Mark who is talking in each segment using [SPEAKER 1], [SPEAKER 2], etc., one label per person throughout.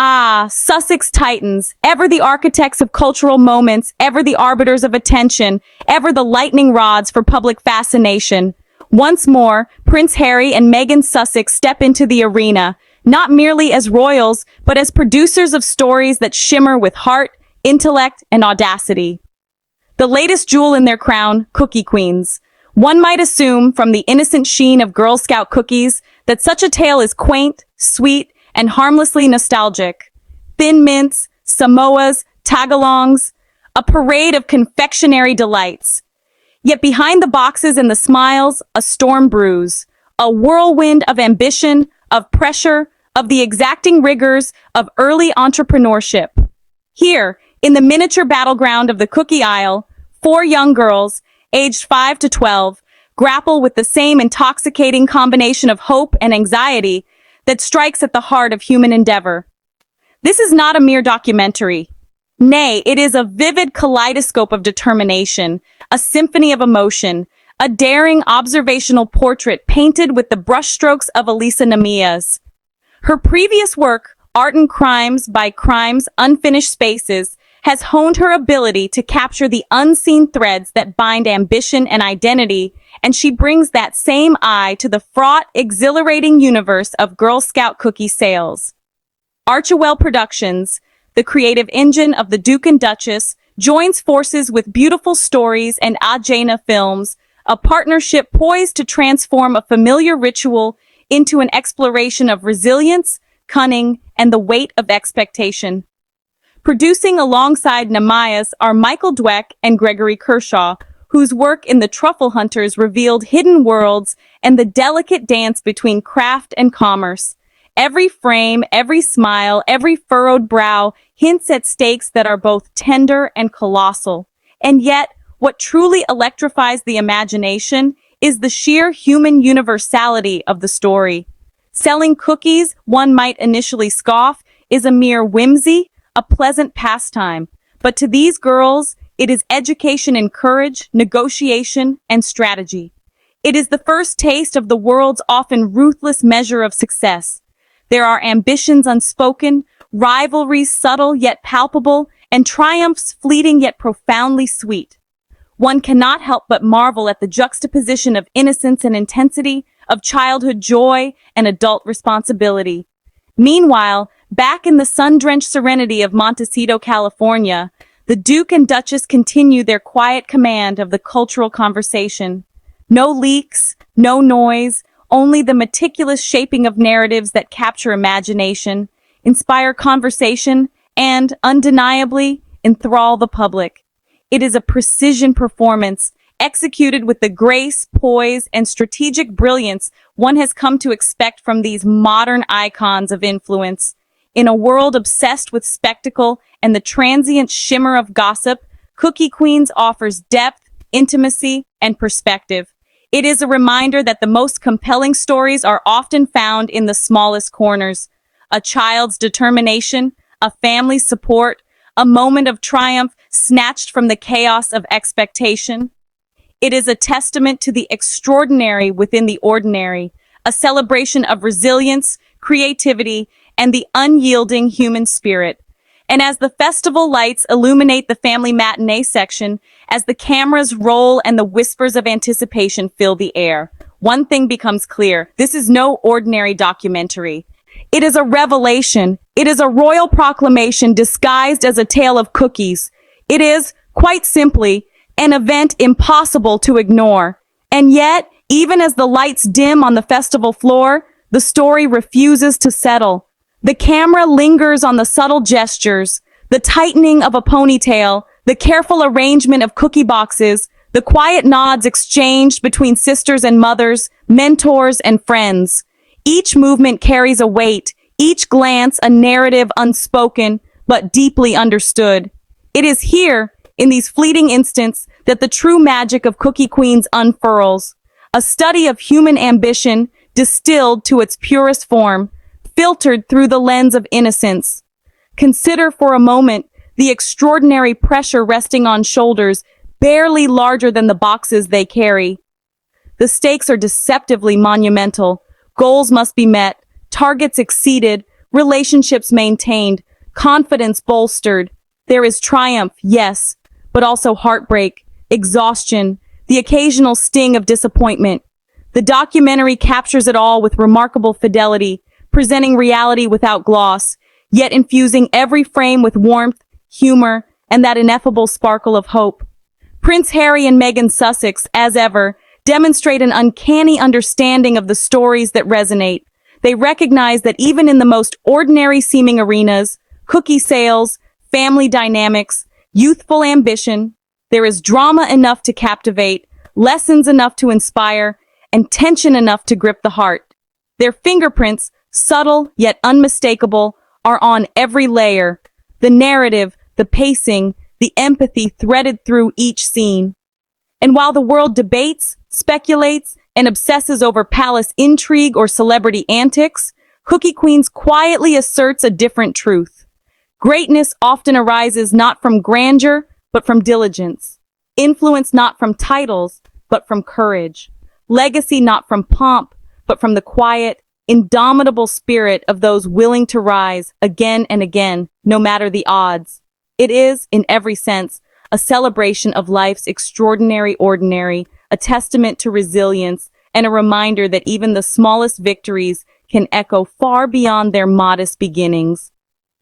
[SPEAKER 1] Ah, Sussex Titans, ever the architects of cultural moments, ever the arbiters of attention, ever the lightning rods for public fascination. Once more, Prince Harry and Meghan Sussex step into the arena, not merely as royals, but as producers of stories that shimmer with heart, intellect, and audacity. The latest jewel in their crown, Cookie Queens. One might assume, from the innocent sheen of Girl Scout cookies, that such a tale is quaint, sweet, and harmlessly nostalgic. Thin mints, Samoas, tagalongs, a parade of confectionery delights. Yet behind the boxes and the smiles, a storm brews, a whirlwind of ambition, of pressure, of the exacting rigors of early entrepreneurship. Here, in the miniature battleground of the cookie aisle, 4 young girls, aged 5 to 12, grapple with the same intoxicating combination of hope and anxiety that strikes at the heart of human endeavor. This is not a mere documentary. Nay, it is a vivid kaleidoscope of determination, a symphony of emotion, a daring observational portrait painted with the brushstrokes of Elisa Namias. Her previous work, Art and Crimes by Crimes Unfinished Spaces, has honed her ability to capture the unseen threads that bind ambition and identity, and she brings that same eye to the fraught, exhilarating universe of Girl Scout cookie sales. Archewell Productions, the creative engine of the Duke and Duchess, joins forces with Beautiful Stories and Ajena Films, a partnership poised to transform a familiar ritual into an exploration of resilience, cunning, and the weight of expectation. Producing alongside Namias are Michael Dweck and Gregory Kershaw, whose work in The Truffle Hunters revealed hidden worlds and the delicate dance between craft and commerce. Every frame, every smile, every furrowed brow hints at stakes that are both tender and colossal. And yet, what truly electrifies the imagination is the sheer human universality of the story. Selling cookies, one might initially scoff, is a mere whimsy, a pleasant pastime. But to these girls, it is education in courage, negotiation, and strategy. It is the first taste of the world's often ruthless measure of success. There are ambitions unspoken, rivalries subtle yet palpable, and triumphs fleeting yet profoundly sweet. One cannot help but marvel at the juxtaposition of innocence and intensity, of childhood joy and adult responsibility. Meanwhile, back in the sun-drenched serenity of Montecito, California, the Duke and Duchess continue their quiet command of the cultural conversation. No leaks, no noise, only the meticulous shaping of narratives that capture imagination, inspire conversation, and, undeniably, enthrall the public. It is a precision performance, executed with the grace, poise, and strategic brilliance one has come to expect from these modern icons of influence. In a world obsessed with spectacle and the transient shimmer of gossip, Cookie Queens offers depth, intimacy, and perspective. It is a reminder that the most compelling stories are often found in the smallest corners. A child's determination, a family's support, a moment of triumph snatched from the chaos of expectation. It is a testament to the extraordinary within the ordinary, a celebration of resilience, creativity, and the unyielding human spirit. And as the festival lights illuminate the family matinee section, as the cameras roll and the whispers of anticipation fill the air, one thing becomes clear. This is no ordinary documentary. It is a revelation. It is a royal proclamation disguised as a tale of cookies. It is, quite simply, an event impossible to ignore. And yet, even as the lights dim on the festival floor, the story refuses to settle. The camera lingers on the subtle gestures, the tightening of a ponytail, the careful arrangement of cookie boxes, the quiet nods exchanged between sisters and mothers, mentors and friends. Each movement carries a weight, each glance a narrative unspoken, but deeply understood. It is here, in these fleeting instants, that the true magic of Cookie Queens unfurls. A study of human ambition, distilled to its purest form, filtered through the lens of innocence. Consider for a moment the extraordinary pressure resting on shoulders barely larger than the boxes they carry. The stakes are deceptively monumental. Goals must be met, targets exceeded, relationships maintained, confidence bolstered. There is triumph, yes, but also heartbreak, exhaustion, the occasional sting of disappointment. The documentary captures it all with remarkable fidelity, presenting reality without gloss, yet infusing every frame with warmth, humor, and that ineffable sparkle of hope. Prince Harry and Meghan Sussex, as ever, demonstrate an uncanny understanding of the stories that resonate. They recognize that even in the most ordinary-seeming arenas, cookie sales, family dynamics, youthful ambition, there is drama enough to captivate, lessons enough to inspire, and tension enough to grip the heart. Their fingerprints, subtle yet unmistakable, are on every layer. The narrative, the pacing, the empathy threaded through each scene. And while the world debates, speculates, and obsesses over palace intrigue or celebrity antics, Cookie Queens quietly asserts a different truth. Greatness often arises not from grandeur, but from diligence. Influence not from titles, but from courage. Legacy not from pomp, but from the quiet, indomitable spirit of those willing to rise again and again, no matter the odds. It is, in every sense, a celebration of life's extraordinary ordinary, a testament to resilience, and a reminder that even the smallest victories can echo far beyond their modest beginnings.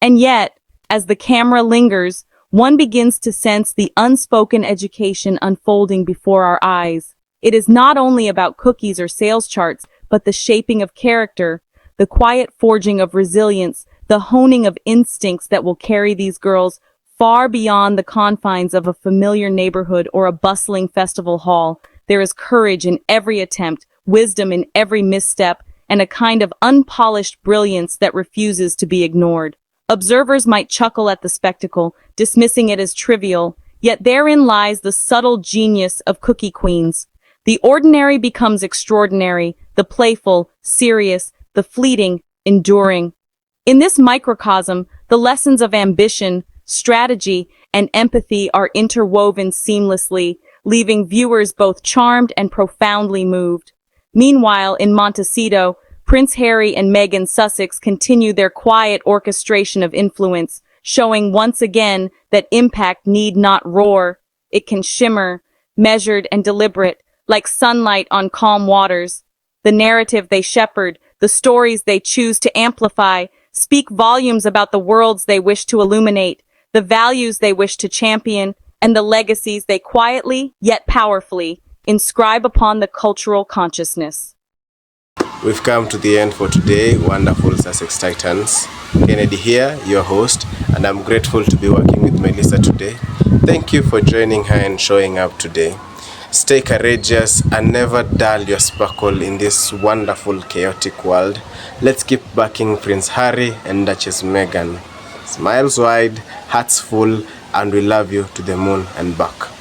[SPEAKER 1] And yet, as the camera lingers, one begins to sense the unspoken education unfolding before our eyes. It is not only about cookies or sales charts, but the shaping of character, the quiet forging of resilience, the honing of instincts that will carry these girls far beyond the confines of a familiar neighborhood or a bustling festival hall. There is courage in every attempt, wisdom in every misstep, and a kind of unpolished brilliance that refuses to be ignored. Observers might chuckle at the spectacle, dismissing it as trivial, yet therein lies the subtle genius of Cookie Queens. The ordinary becomes extraordinary, the playful, serious, the fleeting, enduring. In this microcosm, the lessons of ambition, strategy, and empathy are interwoven seamlessly, leaving viewers both charmed and profoundly moved. Meanwhile, in Montecito, Prince Harry and Meghan Sussex continue their quiet orchestration of influence, showing once again that impact need not roar. It can shimmer, measured and deliberate, like sunlight on calm waters. The narrative they shepherd, the stories they choose to amplify, speak volumes about the worlds they wish to illuminate, the values they wish to champion, and the legacies they quietly, yet powerfully, inscribe upon the cultural consciousness.
[SPEAKER 2] We've come to the end for today, wonderful Sussex Titans. Kennedy here, your host, and I'm grateful to be working with Melissa today. Thank you for joining her and showing up today. Stay courageous and never dull your sparkle in this wonderful, chaotic world. Let's keep backing Prince Harry and Duchess Meghan. Smiles wide, hearts full, and we love you to the moon and back.